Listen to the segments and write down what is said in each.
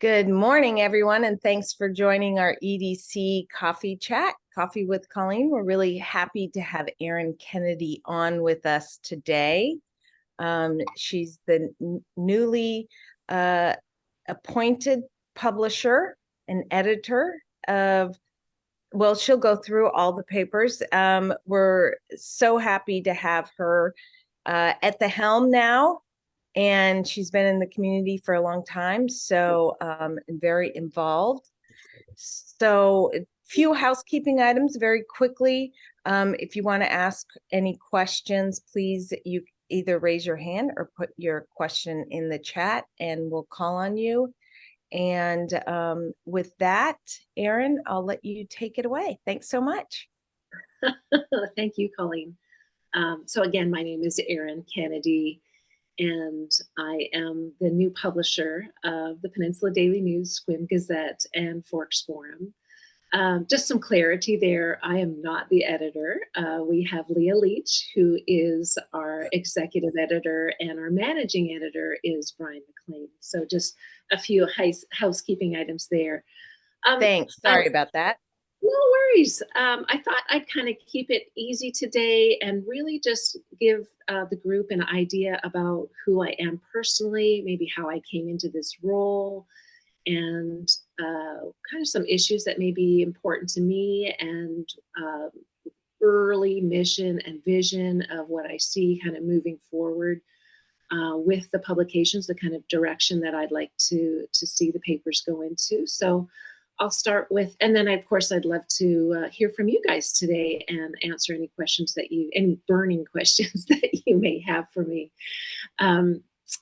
Good morning, everyone, and thanks for joining our EDC coffee chat, Coffee with Colleen. We're really happy to have Eran Kennedy on with us today. She's the newly appointed publisher and editor of, well, she'll go through all the papers. We're so happy to have her at the helm now, and she's been in the community for a long time, so very involved. So a few housekeeping items very quickly. If you want to ask any questions, please, you either raise your hand or put your question in the chat and we'll call on you. And with that, Eran, I'll let you take it away. Thanks so much. Thank you, Colleen. So again, my name is Eran Kennedy, and I am the new publisher of the Peninsula Daily News, Squim Gazette, and Forks Forum. Just some clarity there, I am not the editor. We have Leah Leach, who is our executive editor, and our managing editor is Brian McLean. So just a few housekeeping items there. Thanks. Sorry about that. No worries. I thought I'd kind of keep it easy today and really just give the group an idea about who I am personally, maybe how I came into this role, and kind of some issues that may be important to me, and early mission and vision of what I see kind of moving forward with the publications, the kind of direction that I'd like to see the papers go into. So I'll start with, and then of course I'd love to hear from you guys today and answer any questions any burning questions that you may have for me.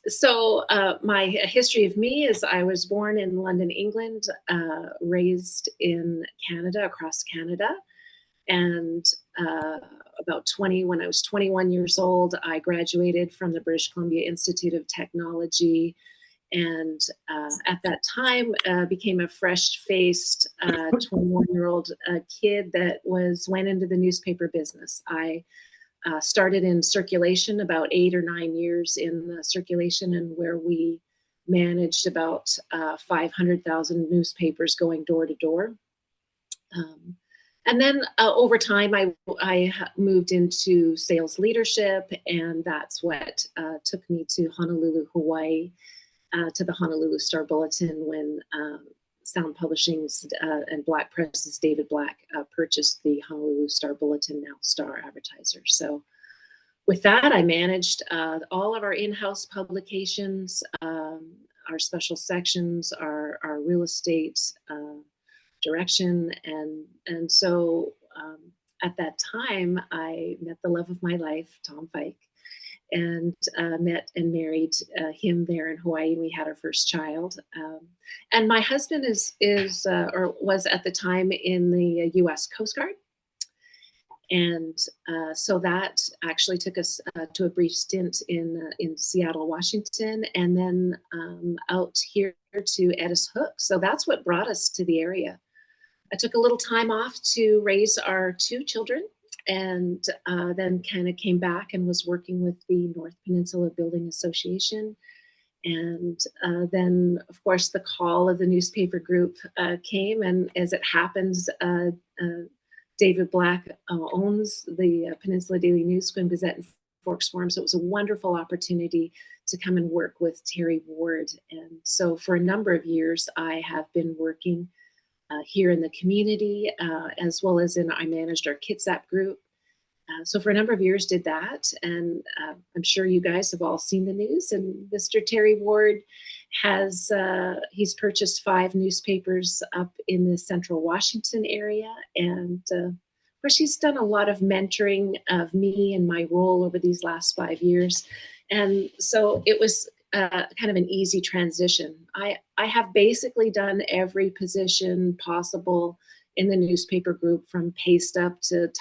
So my history of me is I was born in London, England, raised in Canada, across Canada, and when I was 21 years old, I graduated from the British Columbia Institute of Technology, and at that time became a fresh-faced 21-year-old kid that went into the newspaper business. I started in circulation, about 8 or 9 years in circulation, and where we managed about 500,000 newspapers going door to door. And then over time, I moved into sales leadership, and that's what took me to Honolulu, Hawaii, to the Honolulu Star Bulletin when Sound Publishing's and Black Press's David Black purchased the Honolulu Star Bulletin, now Star Advertiser. So with that, I managed all of our in-house publications, our special sections, our real estate direction. And so at that time, I met the love of my life, Tom Fike, and met and married him there in Hawaii. We had our first child. And my husband was at the time in the U.S. Coast Guard. And so that actually took us to a brief stint in Seattle, Washington, and then out here to Edis Hook. So that's what brought us to the area. I took a little time off to raise our 2 children, and then kind of came back and was working with the North Peninsula Building Association. And then, of course, the call of the newspaper group came, and as it happens, David Black owns the Peninsula Daily News, Squim Gazette, and Forks Forum, so it was a wonderful opportunity to come and work with Terry Ward. And so for a number of years, I have been working here in the community, as well as I managed our Kitsap group. So for a number of years did that, and I'm sure you guys have all seen the news, and Mr. Terry Ward he's purchased 5 newspapers up in the central Washington area, and of course he's done a lot of mentoring of me and my role over these last 5 years, and so it was kind of an easy transition. I have basically done every position possible in the newspaper group, from paste up to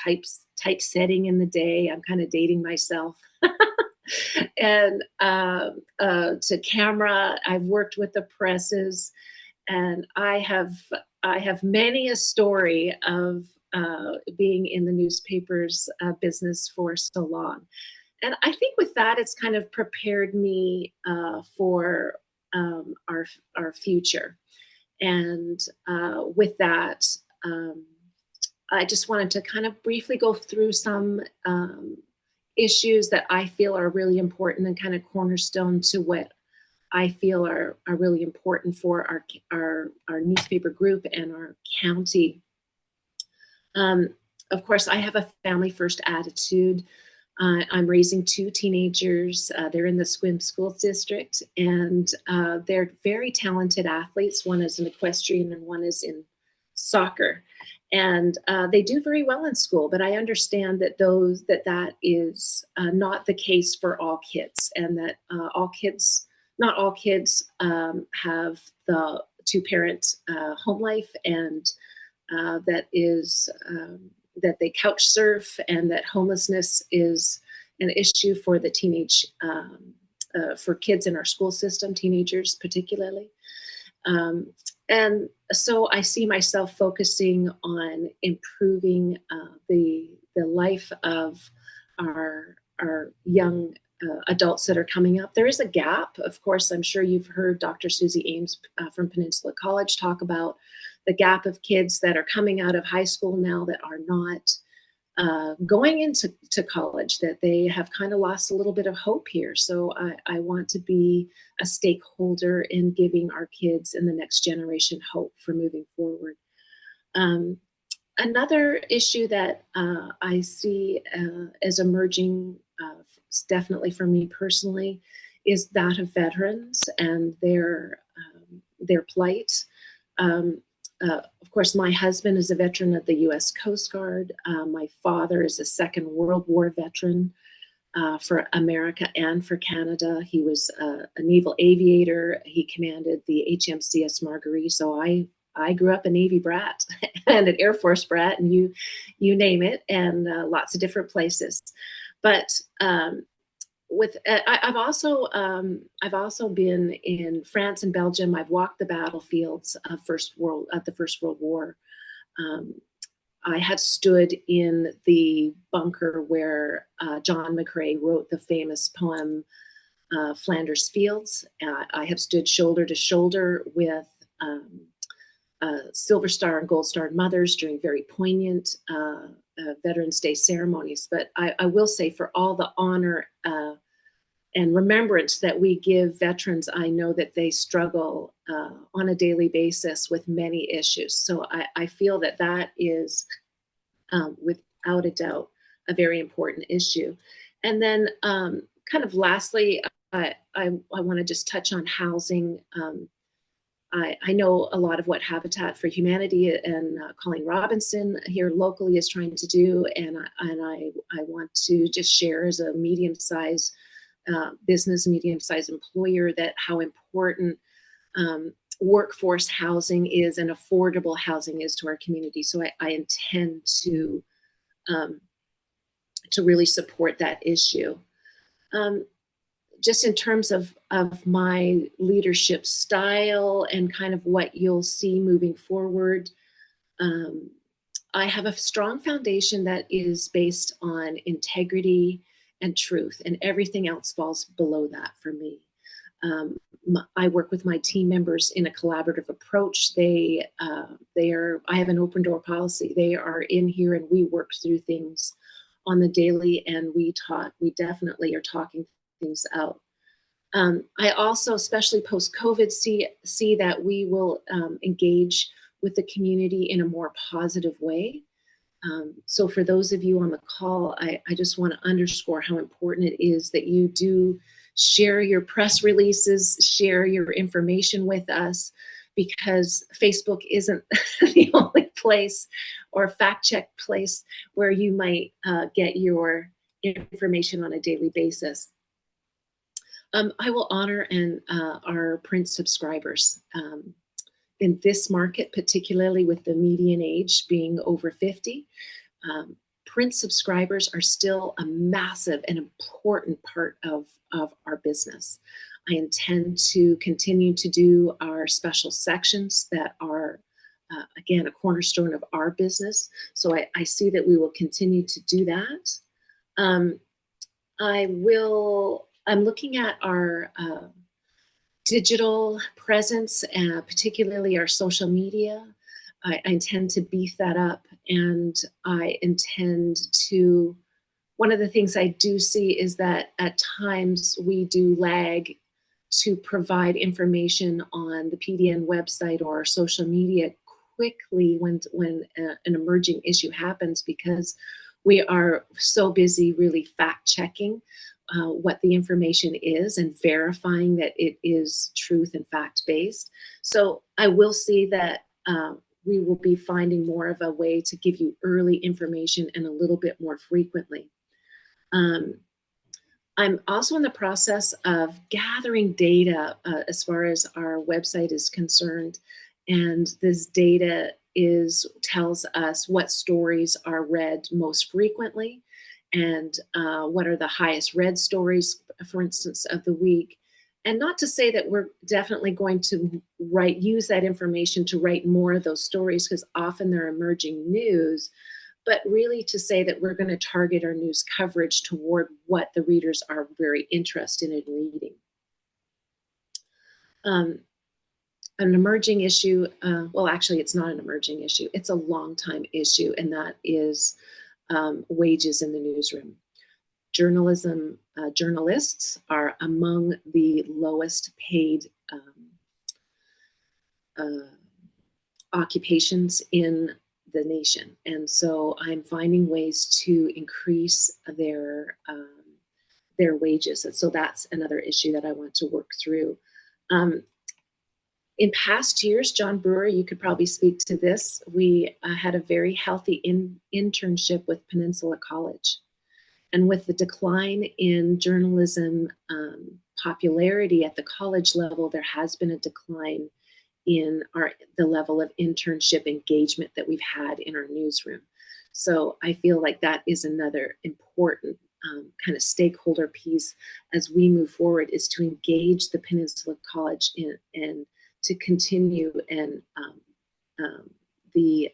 typesetting in the day. I'm kind of dating myself. And to camera. I've worked with the presses, and I have many a story of being in the newspapers business for so long. And I think with that, it's kind of prepared me for our future. And with that, I just wanted to kind of briefly go through some issues that I feel are really important and kind of cornerstone to what I feel are really important for our newspaper group and our county. Um, of course, I have a family first attitude. I'm raising two teenagers. They're in the Swim School District, and they're very talented athletes. One is in equestrian and one is in soccer. And they do very well in school, but I understand that that is not the case for all kids, and that not all kids have the two-parent home life, and that they couch surf, and that homelessness is an issue for the for kids in our school system, teenagers particularly. And so I see myself focusing on improving the life of our young adults that are coming up. There is a gap. Of course, I'm sure you've heard Dr. Susie Ames from Peninsula College talk about the gap of kids that are coming out of high school now that are not going into college, that they have kind of lost a little bit of hope here. So I want to be a stakeholder in giving our kids and the next generation hope for moving forward. Another issue that I see as emerging, definitely for me personally, is that of veterans and their plight. Of course, my husband is a veteran of the U.S. Coast Guard. My father is a Second World War veteran for America and for Canada. He was a naval aviator. He commanded the HMCS Marguerite. So I grew up a Navy brat and an Air Force brat, and you name it, and lots of different places. But I've also been in France and Belgium. I've walked the battlefields of the First World War. I have stood in the bunker where John McCrae wrote the famous poem Flanders Fields. I have stood shoulder to shoulder with Silver Star and Gold Star mothers during very poignant Veterans Day ceremonies. But I will say, for all the honor and remembrance that we give veterans, I know that they struggle on a daily basis with many issues. So I feel that is, without a doubt, a very important issue. And then kind of lastly, I want to just touch on housing. I know a lot of what Habitat for Humanity and Colleen Robinson here locally is trying to do, and I want to just share, as a medium-sized business, medium-sized employer, that how important workforce housing is and affordable housing is to our community. So I intend to really support that issue. Just in terms of my leadership style and kind of what you'll see moving forward, I have a strong foundation that is based on integrity and truth, and everything else falls below that for me. I work with my team members in a collaborative approach. I have an open door policy. They are in here and we work through things on the daily, and we definitely are talking things out. I also, especially post-COVID, see that we will engage with the community in a more positive way. So for those of you on the call, I just want to underscore how important it is that you do share your press releases, share your information with us, because Facebook isn't the only place or fact check place where you might get your information on a daily basis. I will honor our print subscribers. In this market, particularly with the median age being over 50, print subscribers are still a massive and important part of our business. I intend to continue to do our special sections that are, again, a cornerstone of our business. So I see that we will continue to do that. I'm looking at our digital presence, particularly our social media. I intend to beef that up, and I intend to. One of the things I do see is that at times we do lag to provide information on the PDN website or our social media quickly when an emerging issue happens, because we are so busy really fact checking what the information is and verifying that it is truth and fact based. So I will see that we will be finding more of a way to give you early information and a little bit more frequently. I'm also in the process of gathering data as far as our website is concerned, and this data tells us what stories are read most frequently, and what are the highest read stories, for instance, of the week. And not to say that we're definitely going to use that information to write more of those stories, because often they're emerging news, but really to say that we're going to target our news coverage toward what the readers are very interested in reading. An emerging issue, well, actually, it's not an emerging issue. It's a long time issue, and that is wages in the newsroom. Journalists are among the lowest paid occupations in the nation, and so I'm finding ways to increase their wages, and so that's another issue that I want to work through. In past years, John Brewer, you could probably speak to this. We had a very healthy internship with Peninsula College, and with the decline in journalism popularity at the college level, there has been a decline in the level of internship engagement that we've had in our newsroom. So I feel like that is another important kind of stakeholder piece as we move forward, is to engage the Peninsula College and to continue the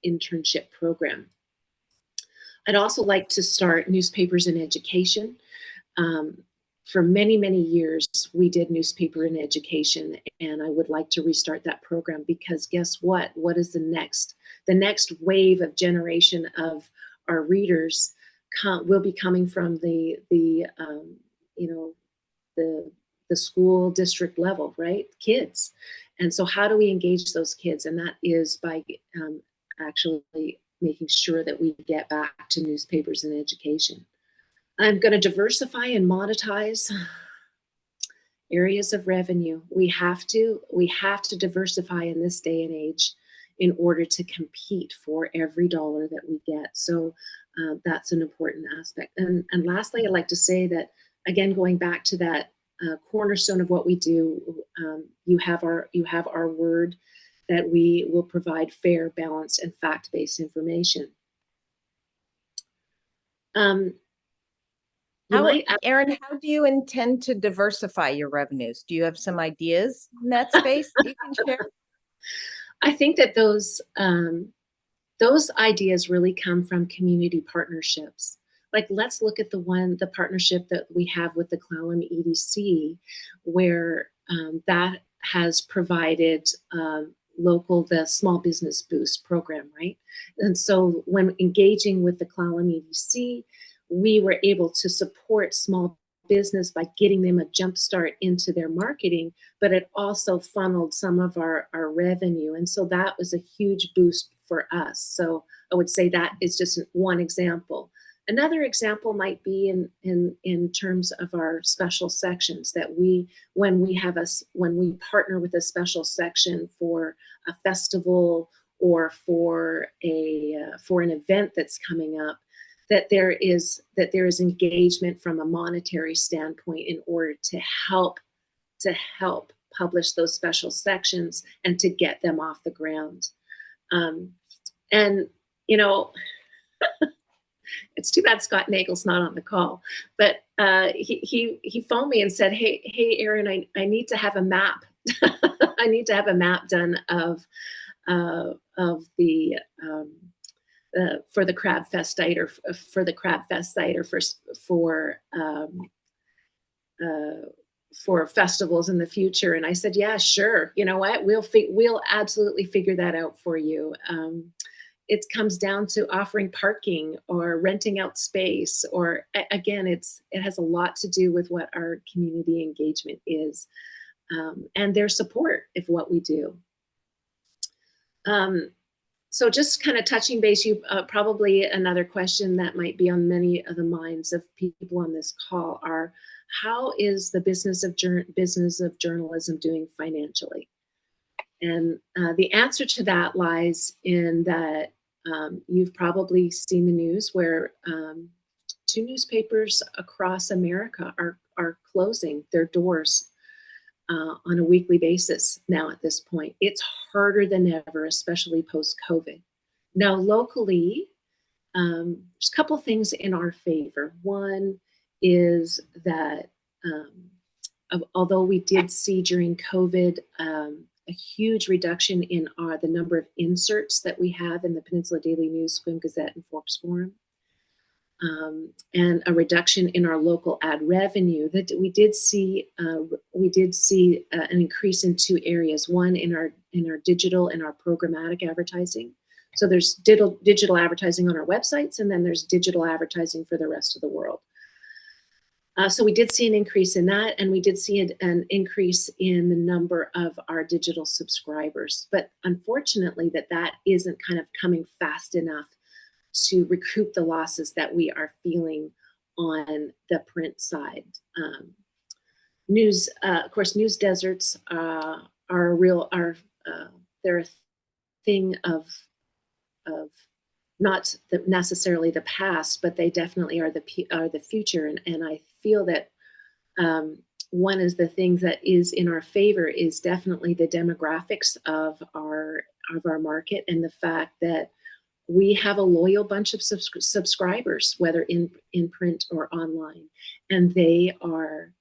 internship program. I'd also like to start newspapers in education. For many, many years, we did newspaper in education, and I would like to restart that program, because guess what? What is the next wave of generation of our readers will be coming from the school district level, right? Kids. And so how do we engage those kids? And that is by actually making sure that we get back to newspapers and education. I'm going to diversify and monetize areas of revenue. We have to diversify in this day and age in order to compete for every dollar that we get. So that's an important aspect. And lastly, I'd like to say that, again, going back to that cornerstone of what we do, you have our word that we will provide fair, balanced, and fact-based information. Eran, how do you intend to diversify your revenues? Do you have some ideas in that space that you can share? I think that those ideas really come from community partnerships. Like, let's look at the partnership that we have with the Clallam EDC, where that has provided the Small Business Boost program, right? And so when engaging with the Clallam EDC, we were able to support small business by getting them a jump start into their marketing, but it also funneled some of our revenue. And so that was a huge boost for us. So I would say that is just one example. Another example might be in terms of our special sections, that when we partner with a special section for a festival or for an event that's coming up, that there is engagement from a monetary standpoint in order to help publish those special sections and to get them off the ground. And it's too bad Scott Nagel's not on the call, but he phoned me and said, "Hey, Eran, I need to have a map. I need to have a map done of the for the Crab Fest site, or for festivals in the future. And I said, yeah, sure. You know what? We'll absolutely figure that out for you. It comes down to offering parking or renting out space, or again, it has a lot to do with what our community engagement is, and their support of what we do. So just kind of touching base, you probably another question that might be on many of the minds of people on this call are, how is the business of journalism doing financially? And the answer to that lies in that you've probably seen the news where 2 newspapers across America are closing their doors on a weekly basis now at this point. It's harder than ever, especially post-COVID. Now, locally, there's a couple things in our favor. One is that although we did see during COVID a huge reduction in the number of inserts that we have in the Peninsula Daily News, Swim Gazette, and Forbes Forum, and a reduction in our local ad revenue, that we did see an increase in 2 areas. One in our digital and our programmatic advertising. So there's digital advertising on our websites, and then there's digital advertising for the rest of the world. So we did see an increase in that, and we did see an increase in the number of our digital subscribers. But unfortunately, that isn't kind of coming fast enough to recoup the losses that we are feeling on the print side. Of course, news deserts are they're a thing of not necessarily the past, but they definitely are the future. And I feel that one of the things that is in our favor is definitely the demographics of our market, and the fact that we have a loyal bunch of subscribers, whether in print or online, and they are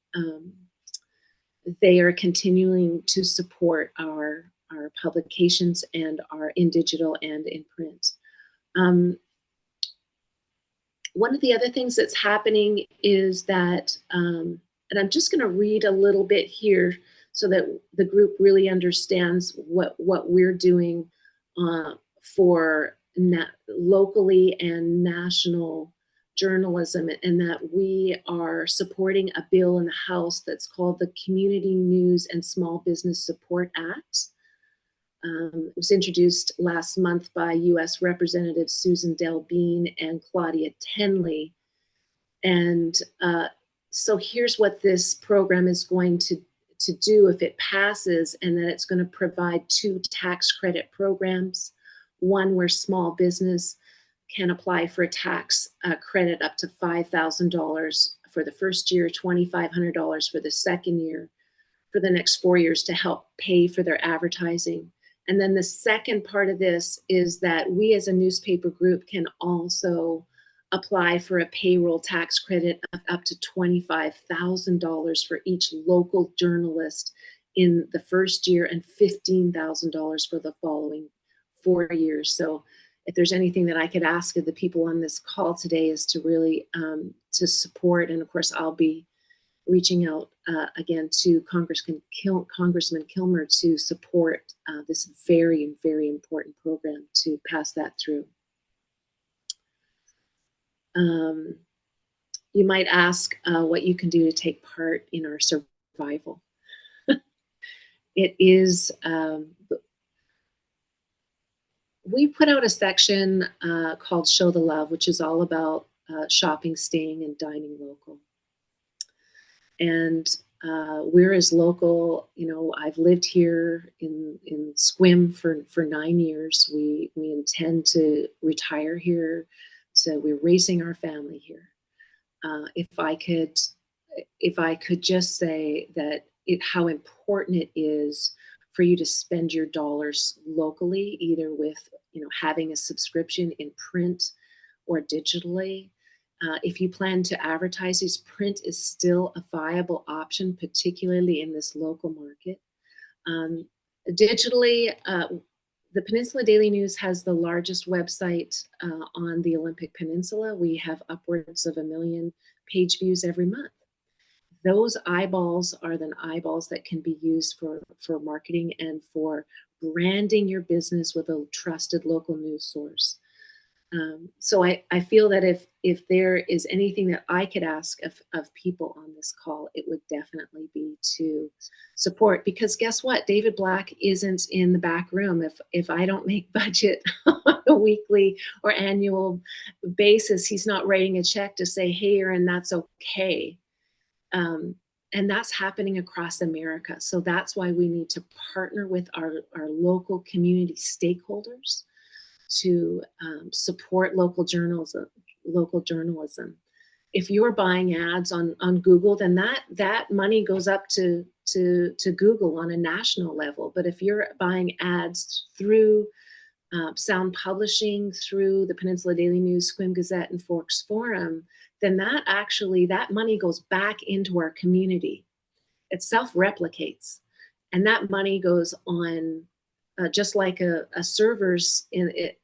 continuing to support our publications and are in digital and in print. One of the other things that's happening is that, and I'm just going to read a little bit here so that the group really understands what we're doing for locally and national journalism, and that we are supporting a bill in the House that's called the Community News and Small Business Support Act. It was introduced last month by U.S. Representatives Susan Delbean and Claudia Tenley. And so here's what this program is going to do if it passes, and that it's going to provide 2 tax credit programs. One where small business can apply for a tax credit up to $5,000 for the first year, $2,500 for the second year, for the next 4 years to help pay for their advertising. And then the second part of this is that we as a newspaper group can also apply for a payroll tax credit of up to $25,000 for each local journalist in the first year, and $15,000 for the following 4 years. So if there's anything that I could ask of the people on this call today is to really to support, and of course I'll be reaching out again to Congressman Kilmer to support this very, very important program to pass that through. You might ask what you can do to take part in our survival. It is, we put out a section called Show the Love, which is all about shopping, staying, and dining local. And we're as local, I've lived here in Sequim for 9 years. We intend to retire here, so we're raising our family here. If I could just say that how important it is for you to spend your dollars locally, either with having a subscription in print or digitally. If you plan to advertise these, print is still a viable option, particularly in this local market. Digitally, the Peninsula Daily News has the largest website on the Olympic Peninsula. We have upwards of 1 million page views every month. those eyeballs are the eyeballs that can be used for marketing and for branding your business with a trusted local news source. So I feel that if there is anything that I could ask of people on this call, it would definitely be to support, because guess what? David Black isn't in the back room. If I don't make budget on a weekly or annual basis, he's not writing a check to say, hey, Erin, that's okay. And that's happening across America. So that's why we need to partner with our local community stakeholders to support local journalism. If you're buying ads on Google, then that money goes up to Google on a national level. But if you're buying ads through Sound Publishing, through the Peninsula Daily News, Squim Gazette, and Forks Forum, then that money goes back into our community. It self-replicates, and that money goes on just like a server's in it,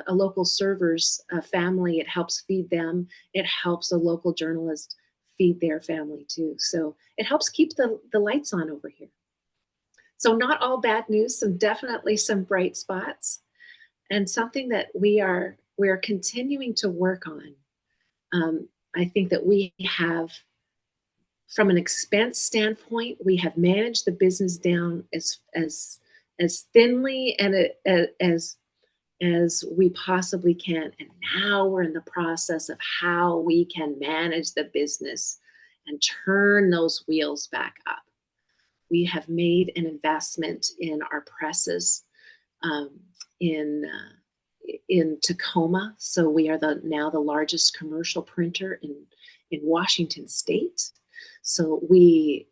a local server's family. It helps feed them. It helps a local journalist feed their family too. So it helps keep the lights on over here. So not all bad news, definitely some bright spots, and something that we are continuing to work on. I think that we have, from an expense standpoint, we have managed the business down as thinly and as we possibly can. And now we're in the process of how we can manage the business and turn those wheels back up. We have made an investment in our presses in Tacoma. So we are now the largest commercial printer in Washington State. So we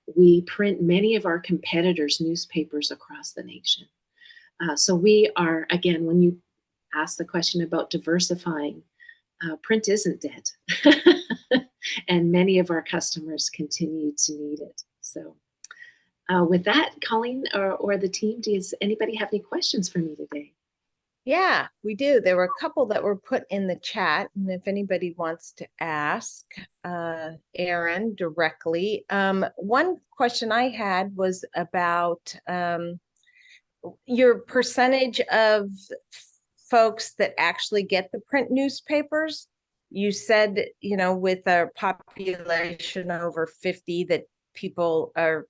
print many of our competitors' newspapers across the nation. So we are, again, when you ask the question about diversifying, print isn't dead. And many of our customers continue to need it. So with that, Colleen or the team, does anybody have any questions for me today? Yeah, we do. There were a couple that were put in the chat, and if anybody wants to ask Eran directly. One question I had was about your percentage of folks that actually get the print newspapers. You said, with a population over 50, that people are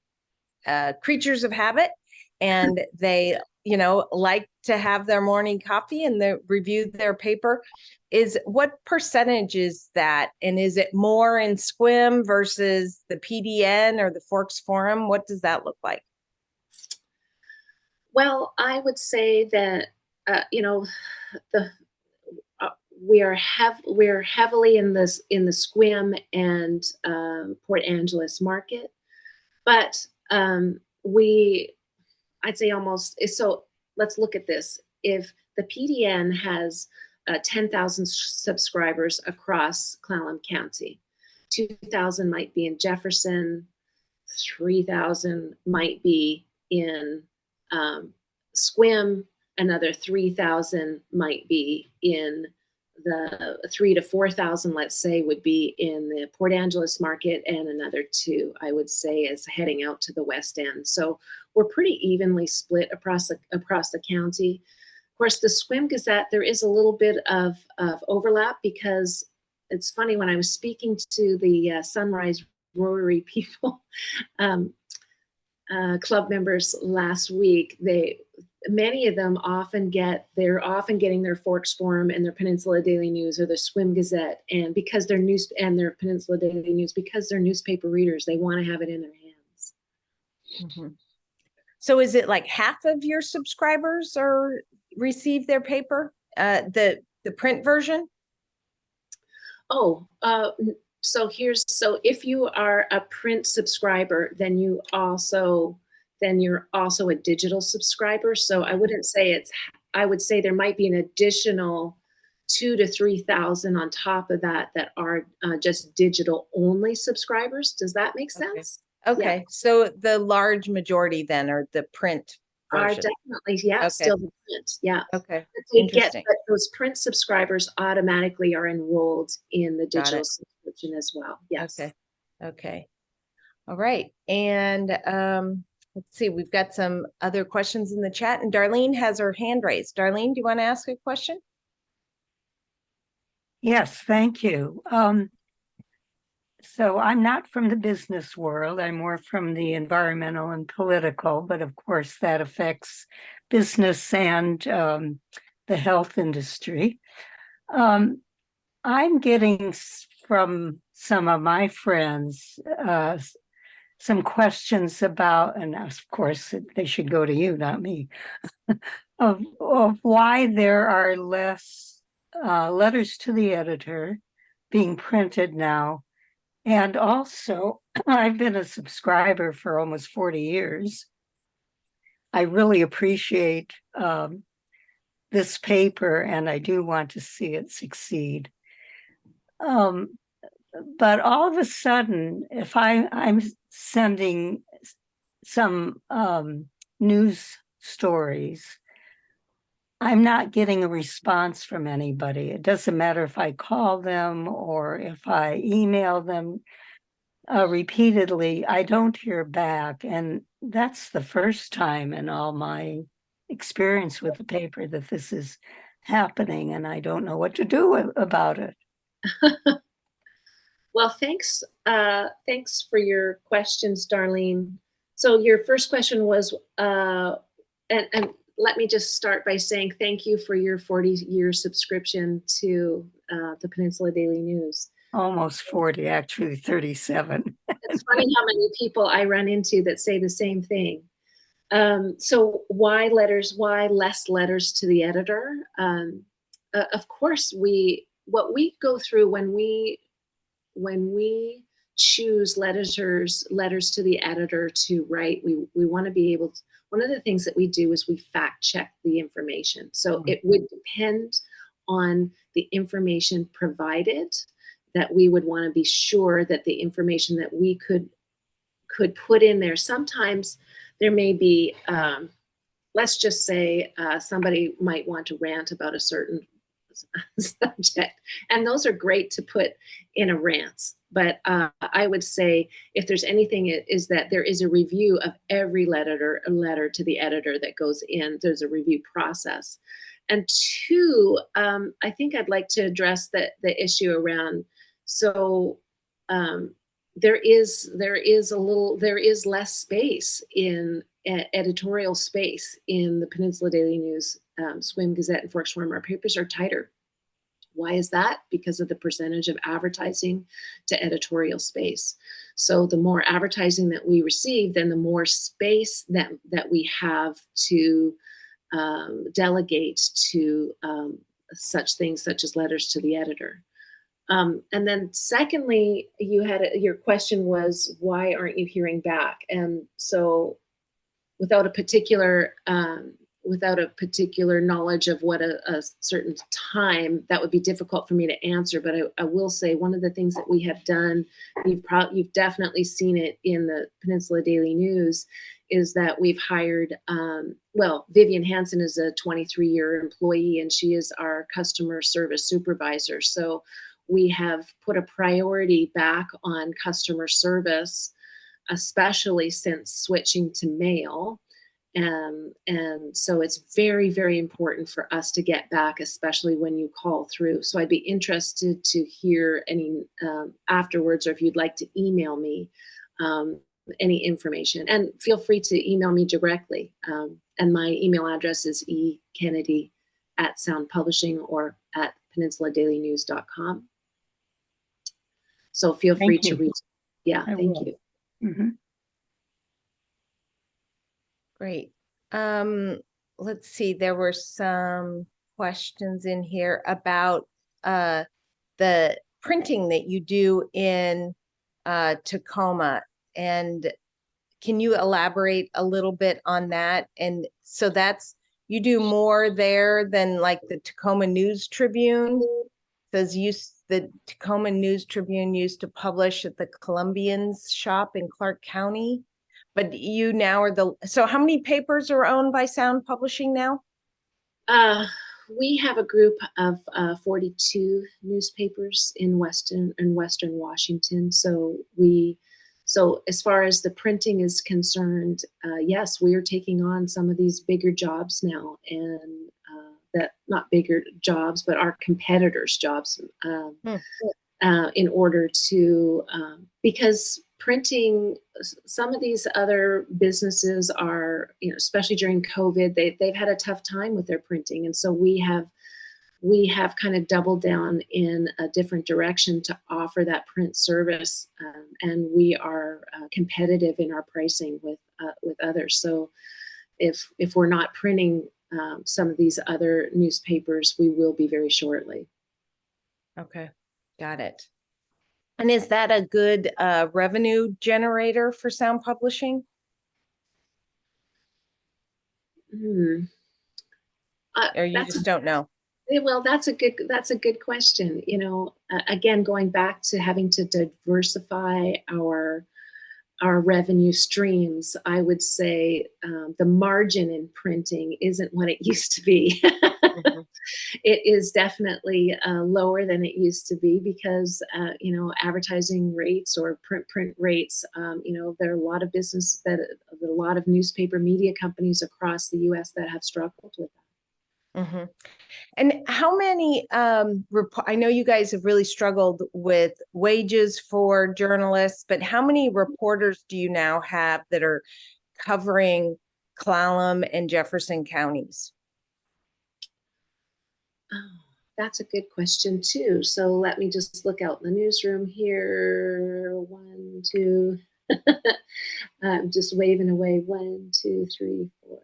creatures of habit, and they like to have their morning coffee and they review their paper. What percentage is that? And is it more in Squim versus the PDN or the Forks Forum? What does that look like? Well, I would say that we're heavily in the Squim and Port Angeles market, but I'd say almost. So let's look at this. If the PDN has 10,000 subscribers across Clallam County, 2,000 might be in Jefferson, 3,000 might be in Squim, another 3,000 might be in the 3,000 to 4,000, let's say, would be in the Port Angeles market, and another 2, I would say, is heading out to the West End. So we're pretty evenly split across the county. Of course, the Squim Gazette, there is a little bit of overlap, because it's funny, when I was speaking to the Sunrise Rotary people, club members last week, many of them they're often getting their Forks Forum and their Peninsula Daily News or the Squim Gazette, and because their Peninsula Daily News, because they're newspaper readers, they want to have it in their hands. Mm-hmm. So is it like half of your subscribers receive their paper, the print version? So if you are a print subscriber, then you're also a digital subscriber. So I wouldn't say I would say there might be an additional 2,000 to 3,000 on top of that are just digital only subscribers. Does that make sense? Okay. Yeah. So the large majority then are the print version. Are definitely, okay. Still the print. Yeah. Okay. Interesting. But those print subscribers automatically are enrolled in the digital subscription as well. Yes. Okay. All right. And let's see, we've got some other questions in the chat, and Darlene has her hand raised. Darlene, do you want to ask a question? Yes, thank you. So I'm not from the business world. I'm more from the environmental and political, but of course that affects business and the health industry. I'm getting from some of my friends some questions about, and of course they should go to you, not me, of why there are less letters to the editor being printed now. And also, I've been a subscriber for almost 40 years. I really appreciate this paper, and I do want to see it succeed. But all of a sudden, if I'm sending some news stories, I'm not getting a response from anybody. It doesn't matter if I call them or if I email them repeatedly, I don't hear back. And that's the first time in all my experience with the paper that this is happening, and I don't know what to do about it. Well, thanks for your questions, Darlene. So your first question was, and let me just start by saying thank you for your 40-year subscription to the Peninsula Daily News. Almost 40, actually 37. It's funny how many people I run into that say the same thing. So why less letters to the editor? Of course, what we go through when we choose letters to the editor to write, we want to be able to, one of the things that we do is we fact check the information. So it would depend on the information provided, that we would want to be sure that the information that we could put in there. Sometimes there may be, let's just say somebody might want to rant about a certain subject, and those are great to put in a rant. But I would say if there's anything, it is that there is a review of every letter to the editor that goes in. There's a review process. And two, I think I'd like to address the issue around, so there is less space in editorial space in the Peninsula Daily News, Swim, Gazette, and Fork Swarm. Our papers are tighter. Why is that? Because of the percentage of advertising to editorial space. So the more advertising that we receive, then the more space that we have to delegate to such things such as letters to the editor. And then secondly, your question was, why aren't you hearing back? And so without a particular knowledge of what a certain time, that would be difficult for me to answer. But I will say one of the things that we have done, you've definitely seen it in the Peninsula Daily News, is that we've hired, Vivian Hansen is a 23-year employee, and she is our customer service supervisor. So we have put a priority back on customer service, especially since switching to mail. And so it's very, very important for us to get back, especially when you call through. So I'd be interested to hear any afterwards, or if you'd like to email me any information. And feel free to email me directly. And my email address is ekennedy@soundpublishing or at peninsulaDailyNews.com. So feel free to reach. Yeah, thank you. Mm-hmm. Great. Let's see, there were some questions in here about the printing that you do in Tacoma. And can you elaborate a little bit on that? And so you do more there than like the Tacoma News Tribune? The Tacoma News Tribune used to publish at the Columbians shop in Clark County, but you now are so how many papers are owned by Sound Publishing now? We have a group of 42 newspapers in Western Washington. So we So as far as the printing is concerned, yes, we are taking on some of these bigger jobs now, and that not bigger jobs, but our competitors' jobs, in order to, because printing, some of these other businesses are, especially during COVID, they've had a tough time with their printing, and so we have kind of doubled down in a different direction to offer that print service, and we are competitive in our pricing with others. So if we're not printing some of these other newspapers, we will be very shortly. Okay, got it. And is that a good revenue generator for sound publishing? Or you just don't know? Well, that's a good question. Again, going back to having to diversify our revenue streams, I would say the margin in printing isn't what it used to be. Mhm. It is definitely lower than it used to be because advertising rates or print rates. There are a lot of a lot of newspaper media companies across the U.S. that have struggled with that. Mm-hmm. And how many, I know you guys have really struggled with wages for journalists, but how many reporters do you now have that are covering Clallam and Jefferson counties? Oh, that's a good question too. So let me just look out in the newsroom here. 1, 2. I'm just waving away. 1, 2, 3, 4,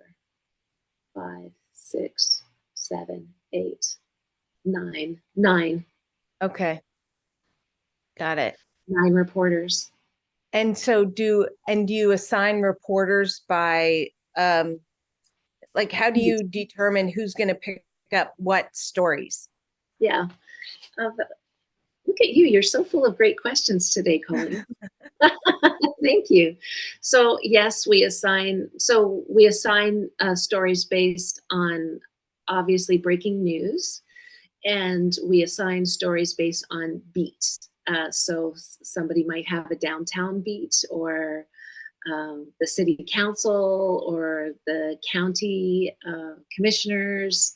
5, 6, 7, 8, 9. 9. Okay, got it. 9 reporters. And so do you assign reporters by, like, how do you determine who's going to pick up what stories? Yeah. Look at you. You're so full of great questions today, Colleen. Thank you. So yes, we assign stories based on obviously breaking news, and we assign stories based on beats. So somebody might have a downtown beat, or the city council, or the county commissioners,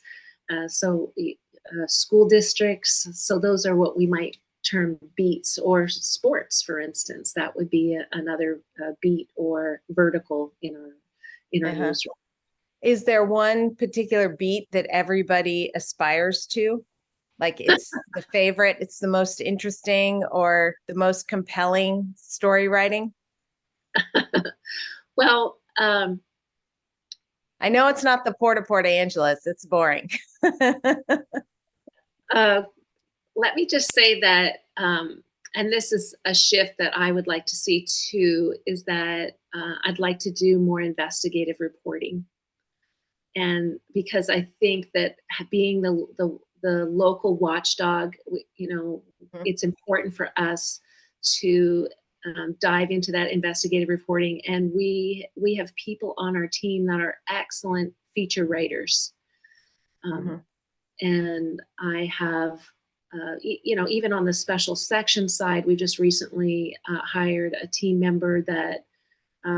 school districts. So those are what we might term beats, or sports, for instance. That would be another beat or vertical in our newsroom. Is there one particular beat that everybody aspires to? Like it's the favorite, it's the most interesting, or the most compelling story writing? Well, I know it's not the Port Angeles, it's boring. let me just say that, and this is a shift that I would like to see too, is that I'd like to do more investigative reporting. And because I think that being the local watchdog, it's important for us to dive into that investigative reporting. And we have people on our team that are excellent feature writers. And I have, even on the special section side, we just recently hired a team member that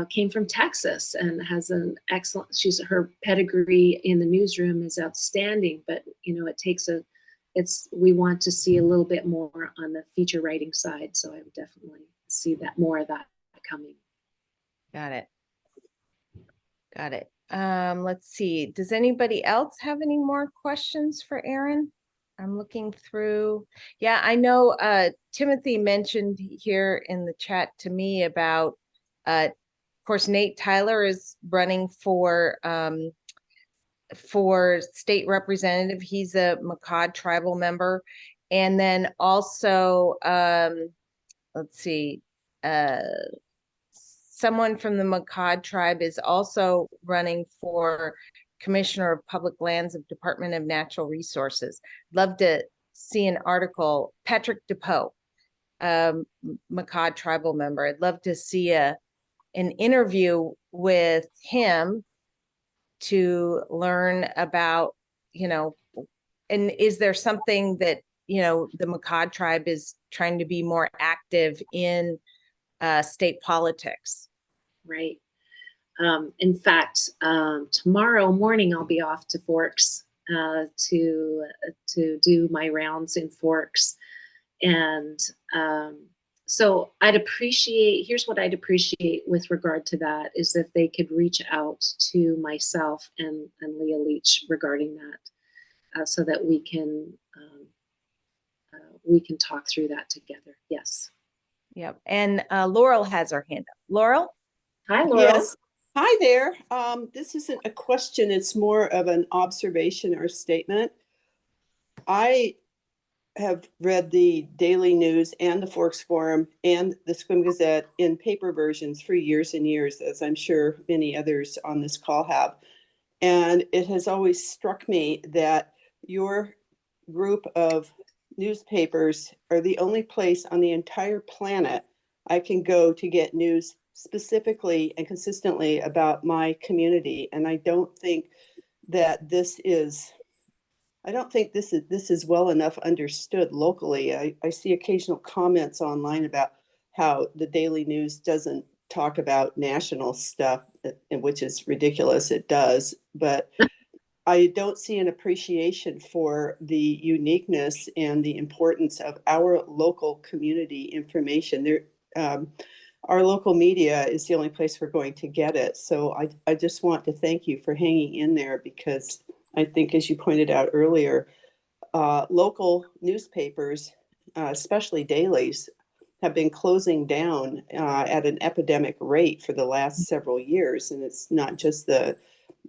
came from Texas and has an excellent, her pedigree in the newsroom is outstanding, but we want to see a little bit more on the feature writing side. So I would definitely see that, more of that coming. Got it. Let's see. Does anybody else have any more questions for Eran? I'm looking through. Yeah, I know Timothy mentioned here in the chat to me about, of course, Nate Tyler is running for state representative. He's a Makah tribal member. And then also, let's see, someone from the Makah tribe is also running for Commissioner of Public Lands of Department of Natural Resources. Love to see an article. Patrick DePoe, Makah tribal member. I'd love to see an interview with him to learn about, and is there something that, the Makah tribe is trying to be more active in state politics. Right. In fact, tomorrow morning I'll be off to Forks to do my rounds in Forks, and so here's what I'd appreciate with regard to that is if they could reach out to myself and Leah Leach regarding that, so that we can talk through that together. Yes. Yep. And Laurel has her hand up. Laurel? Hi, Laurel. Yes. Hi there. This isn't a question, it's more of an observation or statement. I have read the Daily News and the Forks Forum and the Swim Gazette in paper versions for years and years, as I'm sure many others on this call have. And it has always struck me that your group of newspapers are the only place on the entire planet I can go to get news specifically and consistently about my community. And I don't think that this is well enough understood locally. I see occasional comments online about how the Daily News doesn't talk about national stuff, which is ridiculous. It does, but I don't see an appreciation for the uniqueness and the importance of our local community information. Our local media is the only place we're going to get it. So I just want to thank you for hanging in there, because I think, as you pointed out earlier, local newspapers, especially dailies, have been closing down at an epidemic rate for the last several years. And it's not just the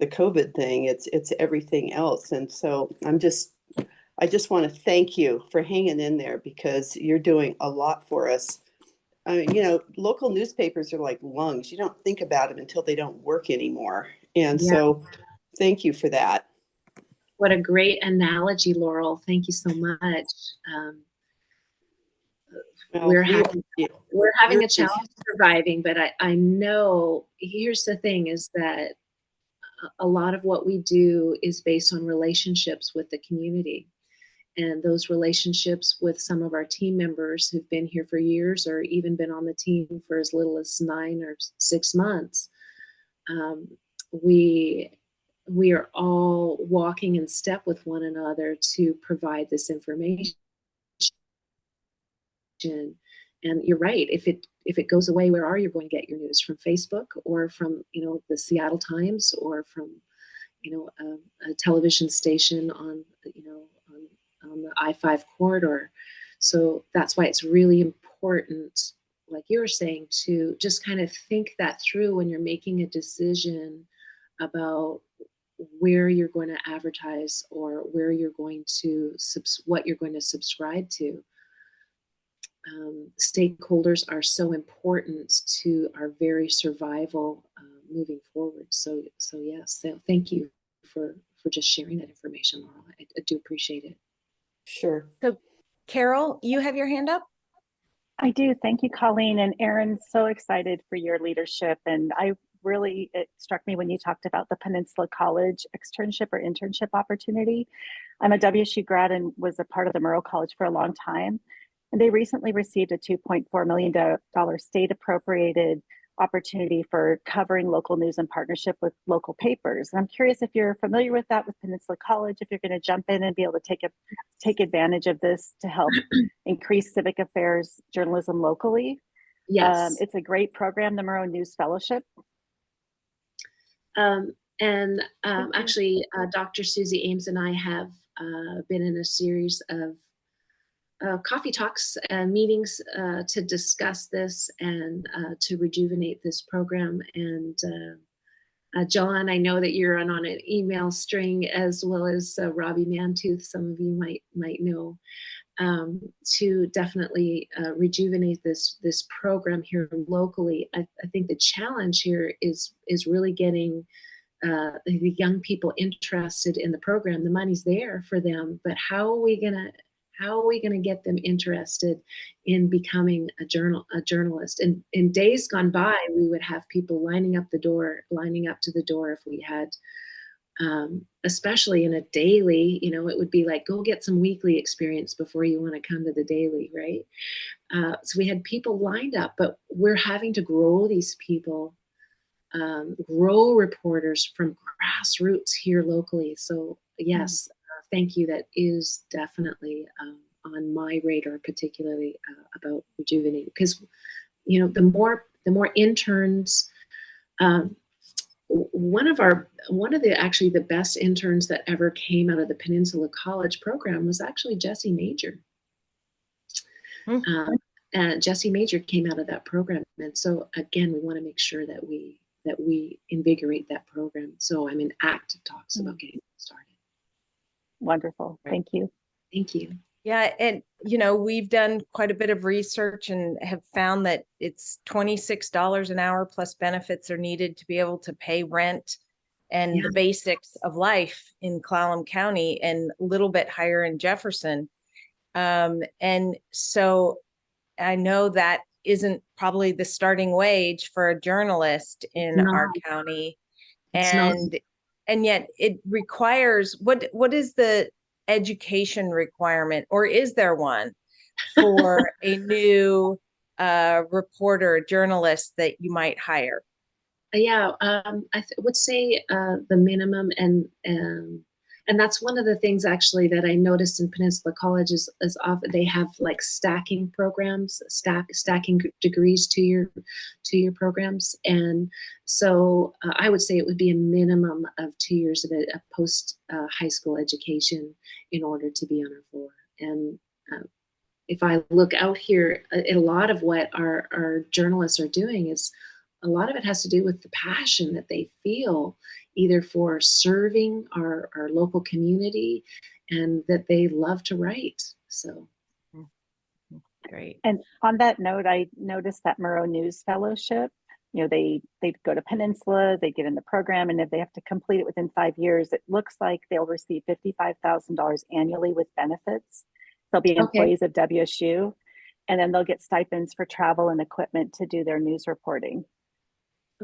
COVID thing, it's everything else. And so I just want to thank you for hanging in there, because you're doing a lot for us. Local newspapers are like lungs. You don't think about them until they don't work anymore. And so thank you for that. What a great analogy, Laurel. Thank you so much. We're having a challenge surviving, but I know, here's the thing, is that a lot of what we do is based on relationships with the community. And those relationships with some of our team members who've been here for years, or even been on the team for as little as 9 or 6 months, we are all walking in step with one another to provide this information. And you're right. If it goes away, where are you going to get your news? From Facebook, or from the Seattle Times, or from a television station on on the I-5 corridor. So that's why it's really important, like you were saying, to just kind of think that through when you're making a decision about where you're going to advertise, or where you're going to what you're going to subscribe to. Stakeholders are so important to our very survival moving forward. So yes, so thank you for just sharing that information, Laurel. I do appreciate it. Sure. So Carol, you have your hand up? I do. Thank you, Colleen and Eran. So excited for your leadership. And it struck me when you talked about the Peninsula College externship or internship opportunity. I'm a WSU grad and was a part of the Murrow College for a long time. And they recently received a $2.4 million state appropriated opportunity for covering local news in partnership with local papers. And I'm curious if you're familiar with that with Peninsula College, if you're going to jump in and be able to take advantage of this to help increase civic affairs journalism locally. Yes. It's a great program, the Murrow News Fellowship. Actually, Dr. Susie Ames and I have been in a series of coffee talks and meetings to discuss this and to rejuvenate this program. And John, I know that you're on an email string, as well as Robbie Mantooth, some of you might know, to definitely rejuvenate this program here locally. I think the challenge here is really getting the young people interested in the program. The money's there for them, but how are we gonna get them interested in becoming a journalist? And in days gone by, we would have people lining up to the door if we had, especially in a daily, it would be like, go get some weekly experience before you want to come to the daily, right? So we had people lined up, but we're having to grow these people, grow reporters from grassroots here locally. So yes, thank you. That is definitely on my radar, particularly about rejuvenating, because the more interns. One of the best interns that ever came out of the Peninsula College program was actually Jesse Major. And Jesse Major came out of that program, and so again, we want to make sure that we invigorate that program. So I'm in active talks about getting it started. Wonderful. Thank you. Thank you. Yeah, and we've done quite a bit of research and have found that it's $26 an hour plus benefits are needed to be able to pay rent and the basics of life in Clallam County, and a little bit higher in Jefferson. And so I know that isn't probably the starting wage for a journalist in our county. And yet it requires, what is the education requirement, or is there one for a new reporter, journalist that you might hire? Yeah, I would say the minimum, and that's one of the things actually that I noticed in Peninsula College is often they have like stacking programs, stacking degrees to your programs, and so I would say it would be a minimum of 2 years of a post high school education in order to be on our floor. And if I look out here, a lot of what our journalists are doing is, a lot of it has to do with the passion that they feel either for serving our local community, and that they love to write. So great. And on that note, I noticed that Murrow News Fellowship, they go to Peninsula, they get in the program, and if they have to complete it within 5 years, it looks like they'll receive $55,000 annually with benefits. They'll be employees of WSU, and then they'll get stipends for travel and equipment to do their news reporting.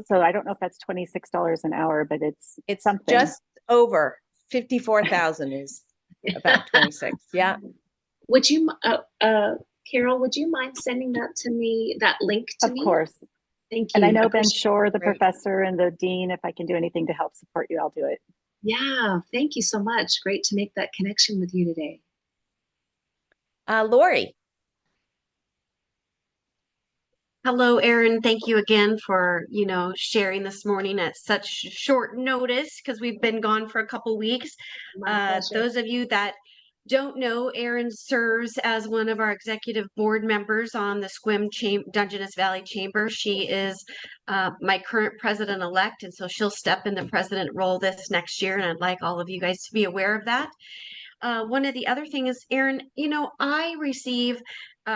So I don't know if that's $26 an hour, but it's something. Just over 54,000 is about 26. Yeah. Would you, Carol, would you mind sending that to me, that link to me? Of course. Thank you. And I know Ben Shore, the professor and the dean, if I can do anything to help support you, I'll do it. Yeah, thank you so much. Great to make that connection with you today. Lori. Hello, Erin. Thank you again for, sharing this morning at such short notice, because we've been gone for a couple weeks. Those of you that don't know, Erin serves as one of our executive board members on the Dungeness Valley Chamber. She is my current president-elect, and so she'll step in the president role this next year, and I'd like all of you guys to be aware of that. One of the other things is, Erin,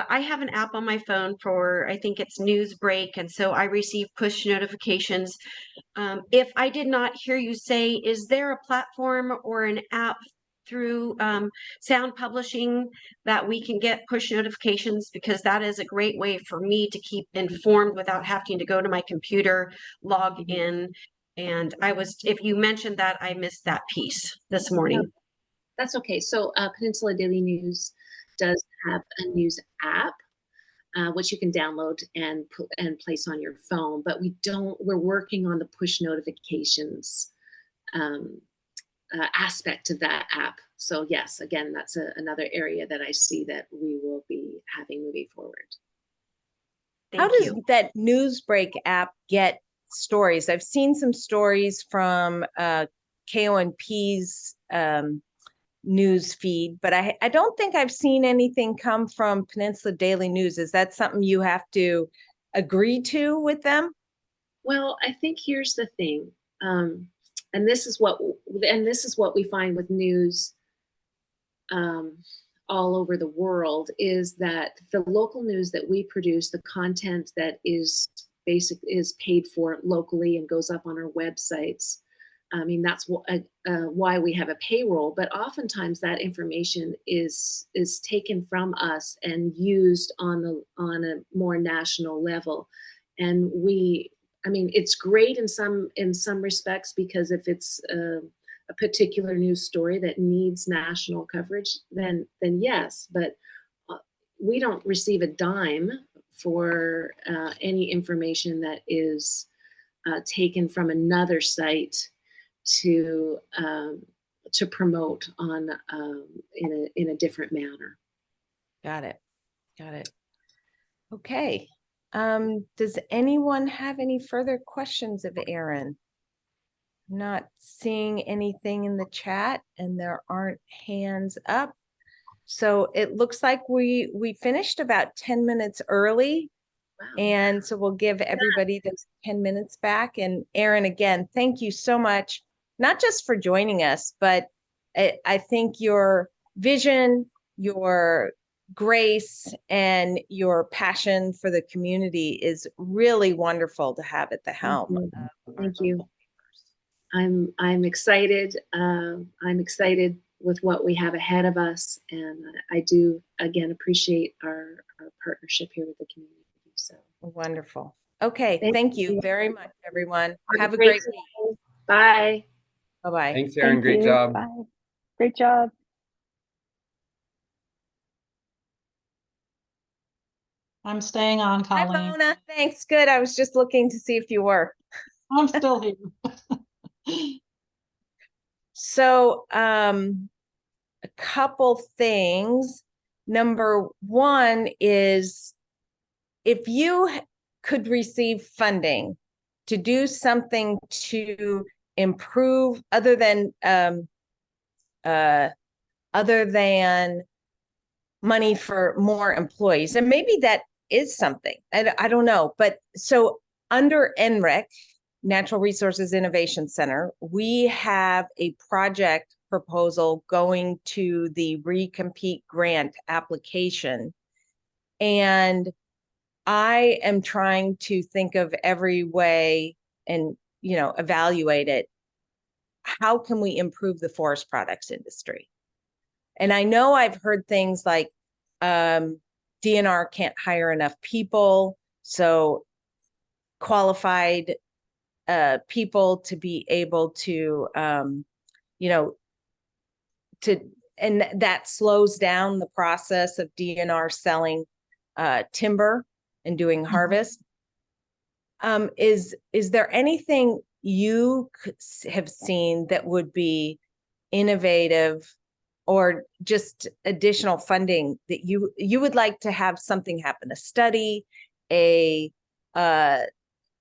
I have an app on my phone for, I think it's Newsbreak, and so I receive push notifications. If I did not hear you say, is there a platform or an app through Sound Publishing that we can get push notifications? Because that is a great way for me to keep informed without having to go to my computer, log in. And if you mentioned that, I missed that piece this morning. That's okay. So Peninsula Daily News does have a news app, which you can download and place on your phone. But we're working on the push notifications aspect of that app. So yes, again, that's another area that I see that we will be having moving forward. How does that Newsbreak app get stories? I've seen some stories from KONP's news feed, but I don't think I've seen anything come from Peninsula Daily News. Is that something you have to agree to with them? Well, I think here's the thing, and this is what we find with news all over the world, is that the local news that we produce, the content that is paid for locally and goes up on our websites. I mean, that's why we have a payroll, but oftentimes that information is taken from us and used on a more national level. And it's great in some respects, because if it's a particular news story that needs national coverage, then yes. But we don't receive a dime for any information that is taken from another site to promote on in a different manner. Got it. Got it. Okay. Does anyone have any further questions of Eran? Not seeing anything in the chat, and there aren't hands up. So it looks like we finished about 10 minutes early. Wow. And so we'll give everybody those 10 minutes back. And Eran, again, thank you so much, not just for joining us, but I think your vision, your grace, and your passion for the community is really wonderful to have at the helm. Thank you. I'm excited. I'm excited with what we have ahead of us, and I do again appreciate our partnership here with the community. So Wonderful. Okay, thank you very much, everyone. Have a great great week. day. Bye. Bye-bye. Thanks, Eran. Thank Great you. job. Bye. Great job. I'm staying on, Hi, Colleen. Mona. Thanks. Good. I was just looking to see if you were. I'm still here. So, a couple things. Number one is if you could receive funding to do something to improve other than money for more employees, and maybe that is something, I don't know, but so under NREC, Natural Resources Innovation Center, we have a project proposal going to the recompete grant application. And I am trying to think of every way and, evaluate it. How can we improve the forest products industry? And I know I've heard things like DNR can't hire enough people, so qualified people to be able to, and that slows down the process of DNR selling timber and doing harvest. Is there anything you have seen that would be innovative or just additional funding that you would like to have something happen, a study,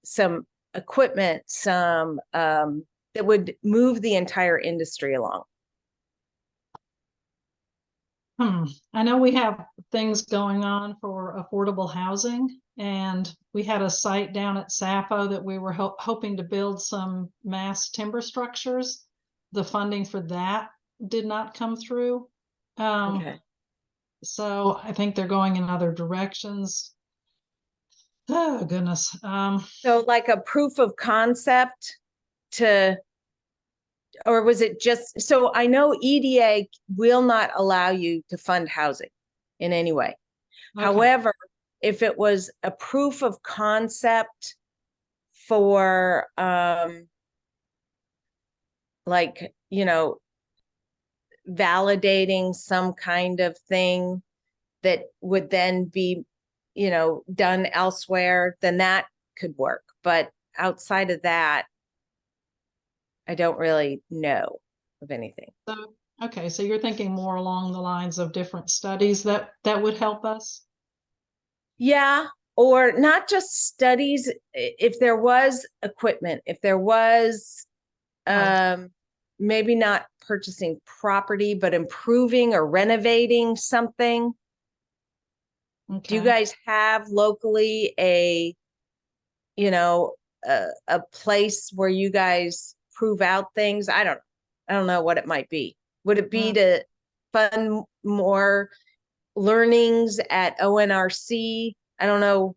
some equipment, some that would move the entire industry along? I know we have things going on for affordable housing, and we had a site down at Sappho that we were hoping to build some mass timber structures. The funding for that did not come through. Okay. So I think they're going in other directions. Oh, goodness. So like a proof of concept or was it just, so I know EDA will not allow you to fund housing in any way. Okay. However, if it was a proof of concept for validating some kind of thing that would then be, done elsewhere, then that could work. But outside of that, I don't really know of anything. So, okay, so you're thinking more along the lines of different studies that would help us? Yeah, or not just studies. If there was equipment, if there was maybe not purchasing property, but improving or renovating something. Okay. Do you guys have locally a place where you guys prove out things? I don't know what it might be. Would it be to fund more learnings at ONRC? I don't know.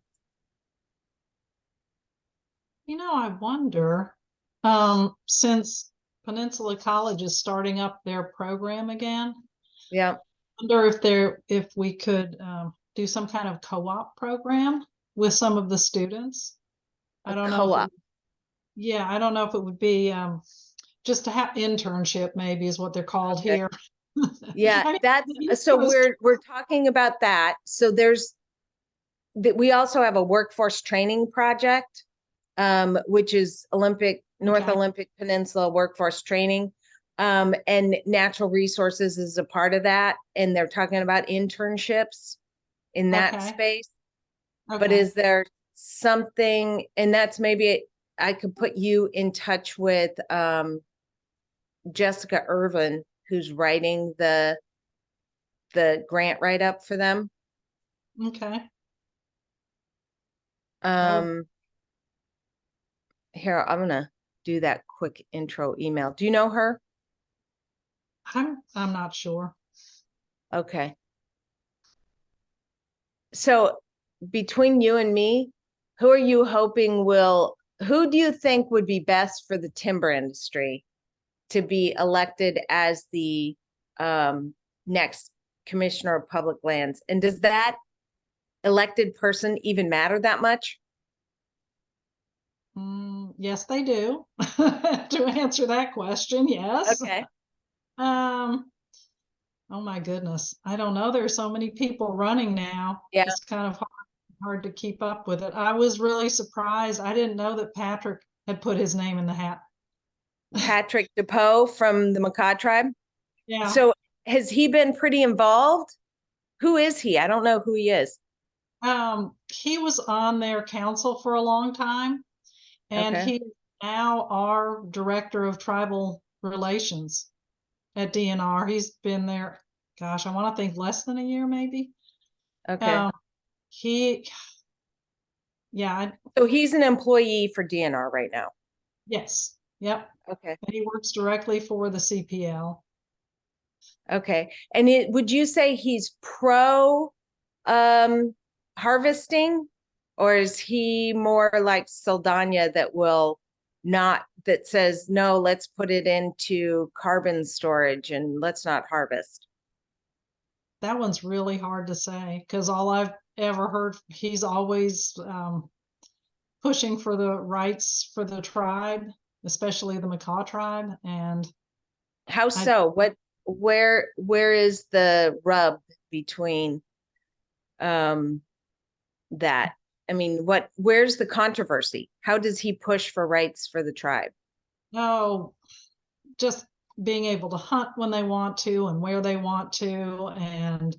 I wonder, since Peninsula College is starting up their program again, Yeah. I wonder if we could do some kind of co-op program with some of the students. I don't know. Co-op. I don't know if it would be just to have internship, maybe is what they're called here. Yeah, I mean, that's, the East so Coast- we're talking about that. So there's that we also have a workforce training project, which is North Okay. Olympic Peninsula workforce training. And natural resources is a part of that. And they're talking about internships in that Okay. space. But Okay. is there something, and that's maybe I could put you in touch with Jessica Irvin, who's writing the grant write-up for them. Okay. Here, I'm gonna do that quick intro email. Do you know her? I'm not sure. Okay. So between you and me, who are you hoping who do you think would be best for the timber industry to be elected as the next commissioner of public lands? And does that elected person even matter that much? Yes, they do. To answer that question, yes. Okay. Oh my goodness. I don't know. There's so many people running now. Yeah. It's kind of hard to keep up with it. I was really surprised. I didn't know that Patrick had put his name in the hat. Patrick DePoe from the Macaw tribe. Yeah. So has he been pretty involved? Who is he? I don't know who he is. He was on their council for a long time, and Okay. he is now our director of tribal relations at DNR. He's been there, gosh, I want to think less than a year, maybe. Okay. Yeah, So he's an employee for DNR right now. yes, yep. Okay. And he works directly for the CPL. Okay. And would you say he's pro harvesting, or is he more like Saldana that says, no, let's put it into carbon storage and let's not harvest? That one's really hard to say because all I've ever heard, he's always pushing for the rights for the tribe, especially the Macaw tribe. And How so? Where is the rub between that? I mean, where's the controversy? How does he push for rights for the tribe? oh, just being able to hunt when they want to and where they want to. And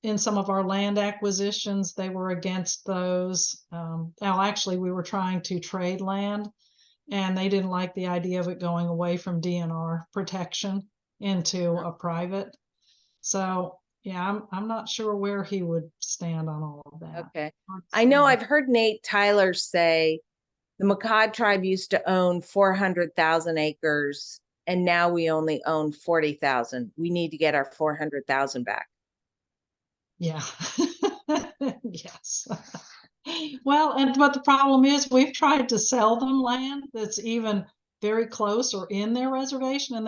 in some of our land acquisitions, they were against those. Now, actually, we were trying to trade land, and they didn't like the idea of it going away from DNR protection into a private. So yeah, I'm not sure where he would stand on all of that. Okay. I know I've heard Nate Tyler say the Macaw tribe used to own 400,000 acres and now we only own 40,000. We need to get our 400,000 back. Yeah. Yes. Well, but the problem is we've tried to sell them land that's even very close or in their reservation, and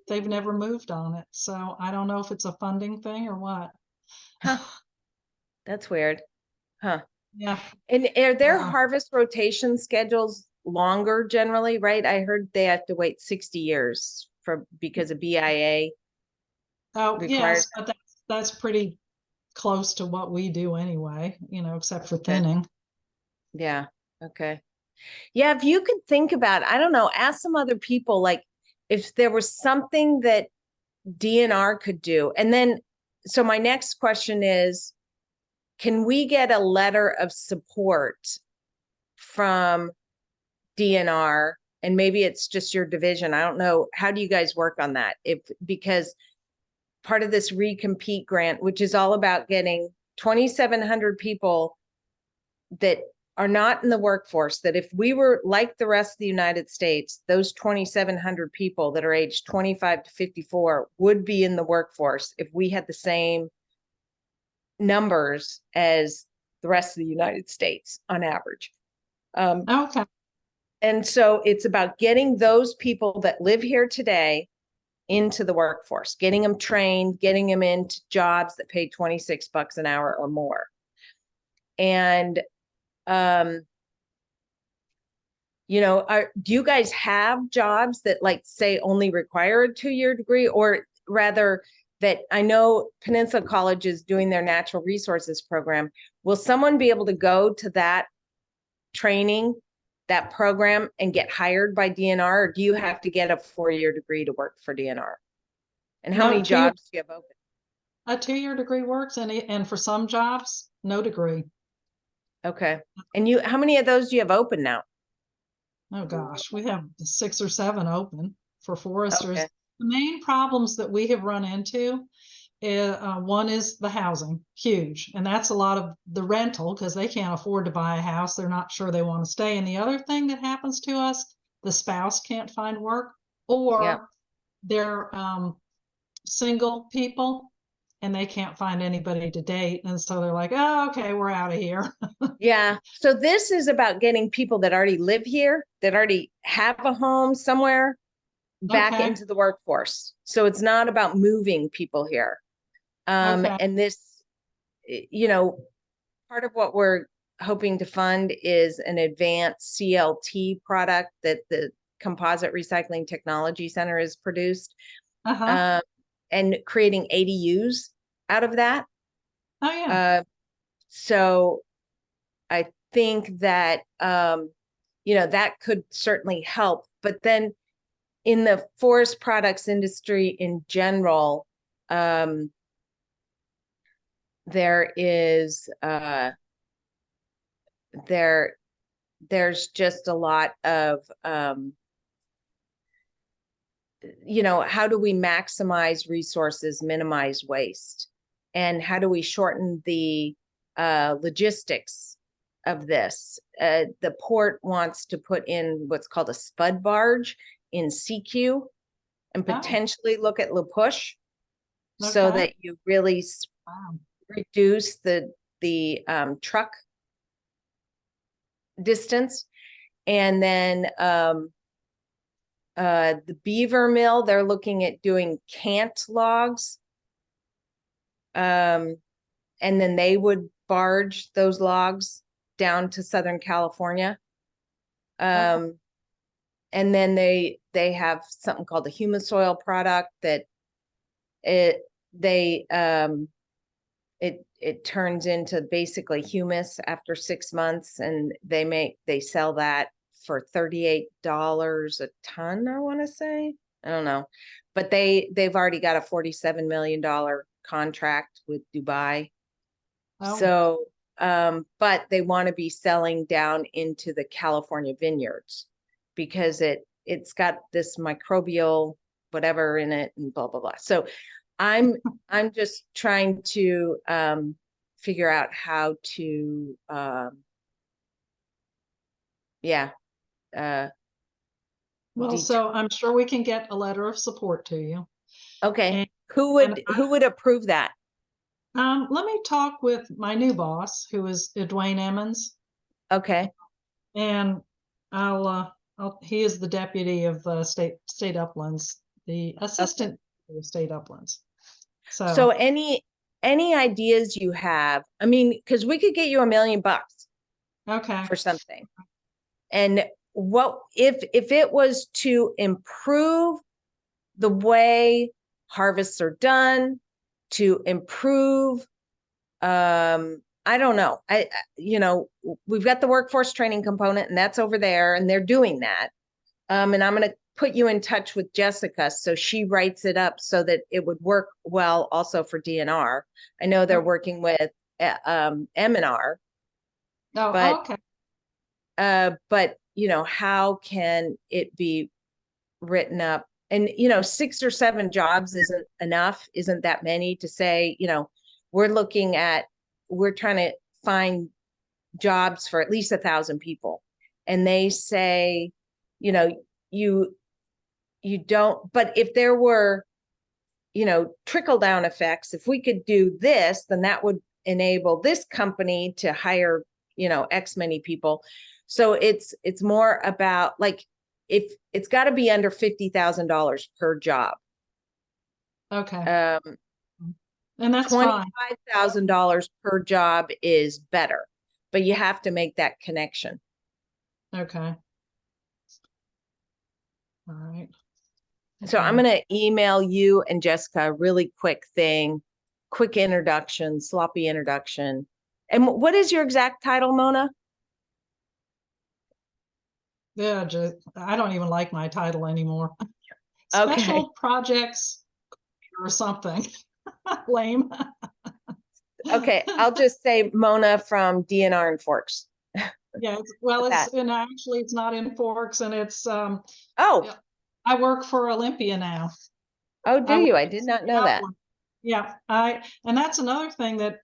they've never moved on it. So I don't know if it's a funding thing or what. Huh. That's weird. Huh. Yeah. And are their Yeah. harvest rotation schedules longer generally, right? I heard they have to wait 60 years because of BIA Oh, requires. yes, but that's pretty close to what we do anyway, except for Okay. thinning. Yeah. Okay. Yeah. If you could think about, I don't know, ask some other people, like if there was something that DNR could do. And then, so my next question is, can we get a letter of support from DNR? And maybe it's just your division. I don't know. How do you guys work on that? Because part of this recompete grant, which is all about getting 2,700 people that are not in the workforce, that if we were like the rest of the United States, those 2,700 people that are aged 25 to 54 would be in the workforce if we had the same numbers as the rest of the United States on average. Okay. And so it's about getting those people that live here today into the workforce, getting them trained, getting them into jobs that pay $26 an hour or more. And, do you guys have jobs that like say only require a 2-year degree, or rather that I know Peninsula College is doing their natural resources program. Will someone be able to go to that training, that program, and get hired by DNR? Or do you have to get a 4-year degree to work for DNR? And how No, many jobs do you have open? A 2-year degree works, and for some jobs, no degree. Okay. And how many of those do you have open now? Oh gosh, we have 6 or 7 open for foresters. Okay. The main problems that we have run into, one is the housing, huge, and that's a lot of the rental because they can't afford to buy a house. They're not sure they want to stay. And the other thing that happens to us, the spouse can't find work, or Yeah. they're single people and they can't find anybody to date. And so they're like, oh, okay, we're out of here. Yeah. So this is about getting people that already live here, that already have a home somewhere, back Okay. into the workforce. So it's not about moving people here. Okay. And this, part of what we're hoping to fund is an advanced CLT product that the Composite Recycling Technology Center has produced, Uh-huh. and creating ADUs out of that. Oh yeah. So I think that, that could certainly help. But then in the forest products industry in general, there is there's just a lot of how do we maximize resources, minimize waste, and how do we shorten the logistics of this? The port wants to put in what's called a spud barge in CQ and potentially look at La Push, so Okay. that you really Wow. reduce the truck distance. And then the beaver mill, they're looking at doing cant logs. And then they would barge those logs down to Southern California. And then they have something called the human soil product that it turns into basically humus after 6 months, and they sell that for $38 a ton, I want to say. I don't know, but they've already got a $47 million contract with Dubai. Oh. So but they want to be selling down into the California vineyards because it's got this microbial whatever in it and blah blah blah. So I'm just trying to figure out how to Well, so I'm sure we can get a letter of support to you. okay. And, Who would approve that? let me talk with my new boss, who is Dwayne Emmons, Okay. and he is the deputy of state uplands, the assistant of state uplands. So any ideas you have? I mean, because we could get you $1 million okay. for something. And what if it was to improve the way harvests are done, to improve, I don't know. We've got the workforce training component, and that's over there, and they're doing that. And I'm going to put you in touch with Jessica so she writes it up so that it would work well also for DNR. I know they're working with M&R. Oh, but okay. But how can it be written up? And 6 or 7 jobs isn't enough, isn't that many to say, we're trying to find jobs for at least 1,000 people. And they say, you don't, but if there were, trickle down effects, if we could do this, then that would enable this company to hire, X many people. So it's more about like, if it's got to be under $50,000 per job. Okay. And that's fine. $25,000 per job is better, but you have to make that connection. Okay. All right. So I'm Okay. going to email you and Jessica a really quick thing, quick introduction, sloppy introduction. And what is your exact title, Mona? Yeah, I don't even like my title anymore. Okay. Special projects or something. Lame. Okay. I'll just say Mona from DNR and Forks. Yeah, well, That. and actually it's not in Forks, and it's Oh, yeah, I work for Olympia now. oh, do I you? work I did not know that. Yeah, and that's another thing that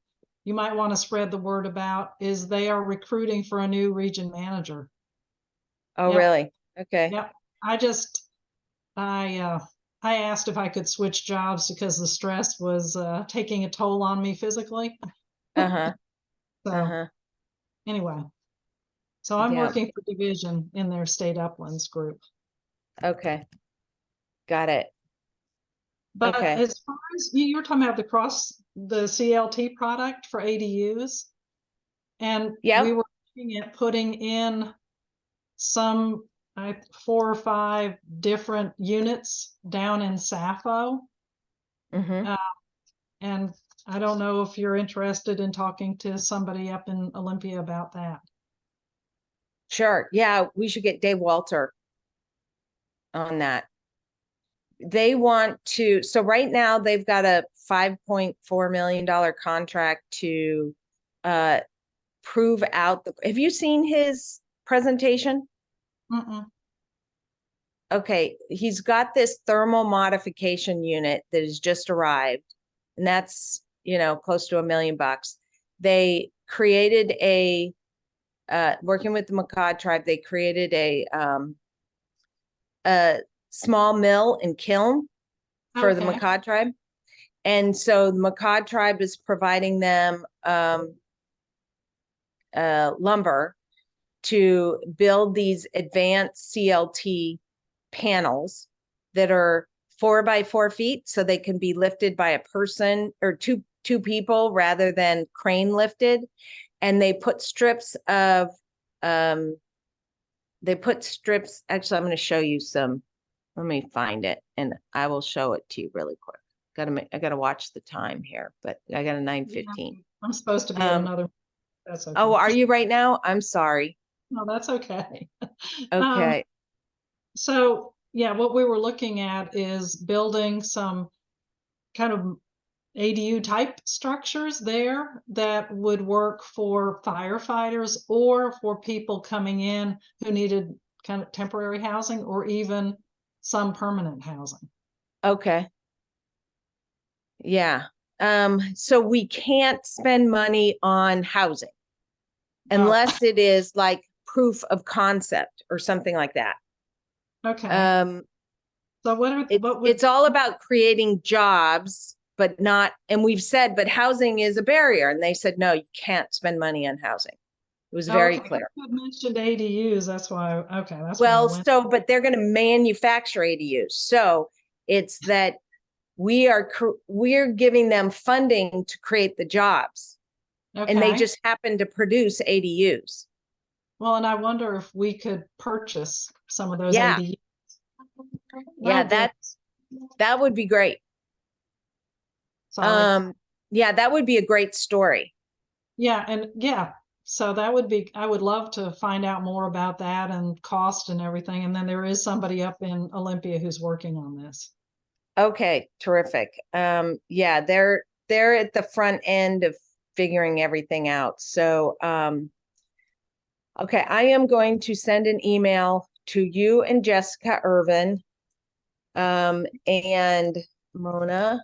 you might want to spread the word about is they are recruiting for a new region manager. Oh, Yep. really? Okay. Yep. I asked if I could switch jobs because the stress was taking a toll on me physically. Uh-huh. So Uh-huh. anyway, so I'm Yeah. working for division in their state uplands group. Okay. Got it. But Okay. as far as you were talking about the CLT product for ADUs, and Yep. we were looking at putting in some 4 or 5 different units down in Sappho. Mm-hmm. And I don't know if you're interested in talking to somebody up in Olympia about that. Sure. Yeah, we should get Dave Walter on that. They want to, so right now they've got a $5.4 million contract to prove out the, have you seen his presentation? Mm-mm. Okay, he's got this thermal modification unit that has just arrived, and that's, close to $1 million. They created working with the Makah tribe, they created a small mill and kiln for the Okay. Makah tribe. And so the Makah tribe is providing them lumber to build these advanced CLT panels that are 4 by 4 feet, so they can be lifted by a person or two people rather than crane lifted. And they put strips of actually, I'm going to show you some. Let me find it and I will show it to you really quick. I gotta watch the time here, but I got a 9:15. I'm supposed to be at another. That's okay. Oh, are you right now? I'm sorry. No, that's okay. Okay. So yeah, what we were looking at is building some kind of ADU type structures there that would work for firefighters or for people coming in who needed kind of temporary housing or even some permanent housing. Okay. Yeah. So we can't spend money on housing No. unless it is like proof of concept or something like that. Okay. So So it's all about creating jobs, but not, and we've said, but housing is a barrier. And they said, no, you can't spend money on housing. It was very clear. You mentioned ADUs, that's why. Okay, that's Well, why I went. so, but they're going to manufacture ADUs. So it's that we're giving them funding to create the jobs, and they Okay. just happen to produce ADUs. Well, and I wonder if we could purchase some of those Yeah. ADUs. Yeah, My that would be great. Sorry. Yeah, that would be a great story. Yeah, and yeah, so that would be, I would love to find out more about that and cost and everything. And then there is somebody up in Olympia who's working on this. Okay, terrific. Yeah, they're at the front end of figuring everything out. So, okay, I am going to send an email to you and Jessica Irvin, and Mona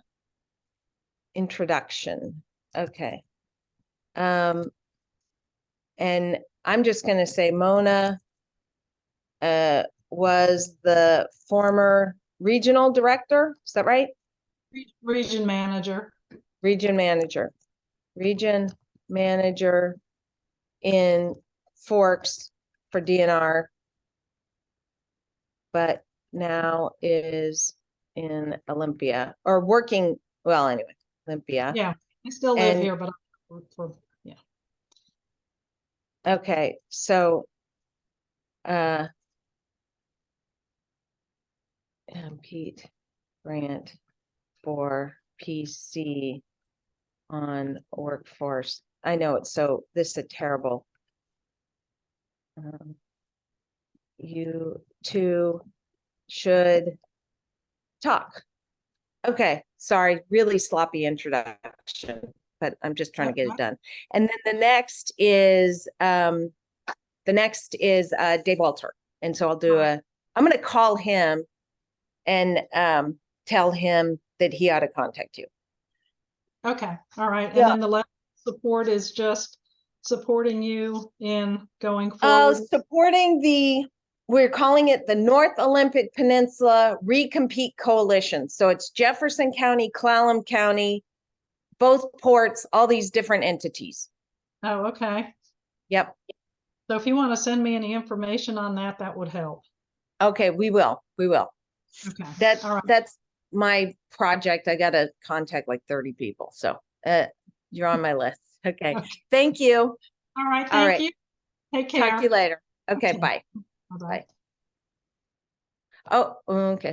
introduction. Okay. And I'm just going to say Mona was the former regional director. Is that right? Region manager. Region manager in Forks for DNR, but now is in Olympia or working. Well, anyway, Olympia. Yeah, I still live here, but I work for, yeah. Okay, so Compete grant for PC on workforce. I know this is a terrible. You two should talk. Okay, sorry, really sloppy introduction, but I'm just trying to get it done. And then the next is Dave Walter. And so I'm gonna call him and tell him that he ought to contact you. Okay, all right. Yeah. And then the letter of support is just supporting you in going Oh, forward. we're calling it the North Olympic Peninsula Recompete Coalition. So it's Jefferson County, Clallam County, both ports, all these different entities. Oh, okay. Yep. So if you want to send me any information on that, that would help. Okay, we will. Okay. All right. That's my project. I got to contact like 30 people. So you're on my list. Okay. Thank you. All right. All Thank right. you. Take care. Talk to you later. Okay, Okay. bye. Bye-bye. Bye. Oh, okay.